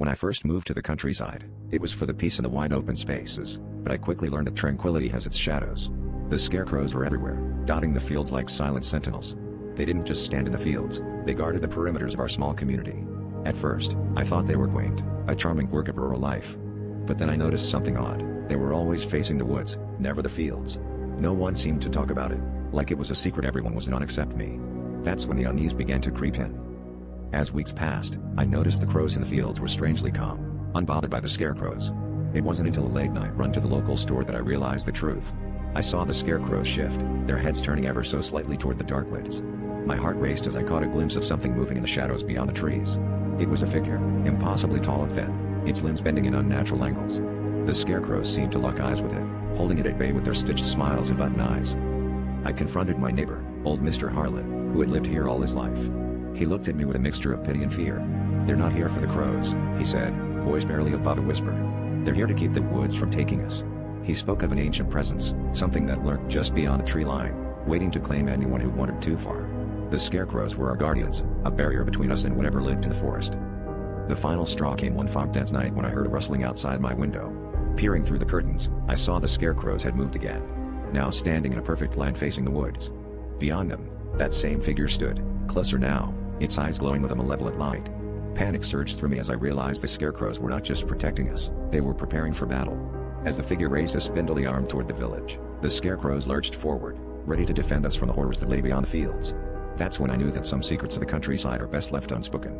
When I first moved to the countryside, it was for the peace and the wide open spaces, but I quickly learned that tranquility has its shadows. The scarecrows were everywhere, dotting the fields like silent sentinels. They didn't just stand in the fields, they guarded the perimeters of our small community. At first, I thought they were quaint, a charming quirk of rural life. But then I noticed something odd. They were always facing the woods, never the fields. No one seemed to talk about it, like it was a secret everyone was in except me. That's when the unease began to creep in. As weeks passed, I noticed the crows in the fields were strangely calm, unbothered by the scarecrows. It wasn't until a late night run to the local store that I realized the truth. I saw the scarecrows shift, their heads turning ever so slightly toward the dark woods. My heart raced as I caught a glimpse of something moving in the shadows beyond the trees. It was a figure, impossibly tall and thin, its limbs bending in unnatural angles. The scarecrows seemed to lock eyes with it, holding it at bay with their stitched smiles and button eyes. I confronted my neighbor, old Mr. Harlot, who had lived here all his life. He looked at me with a mixture of pity and fear. "They're not here for the crows," he said, voice barely above a whisper. "They're here to keep the woods from taking us." He spoke of an ancient presence, something that lurked just beyond the tree line, waiting to claim anyone who wandered too far. The scarecrows were our guardians, a barrier between us and whatever lived in the forest. The final straw came one fog-dense night when I heard a rustling outside my window. Peering through the curtains, I saw the scarecrows had moved again, now standing in a perfect line facing the woods. Beyond them, that same figure stood, closer now, its eyes glowing with a malevolent light. Panic surged through me as I realized the scarecrows were not just protecting us, they were preparing for battle. As the figure raised a spindly arm toward the village, the scarecrows lurched forward, ready to defend us from the horrors that lay beyond the fields. That's when I knew that some secrets of the countryside are best left unspoken.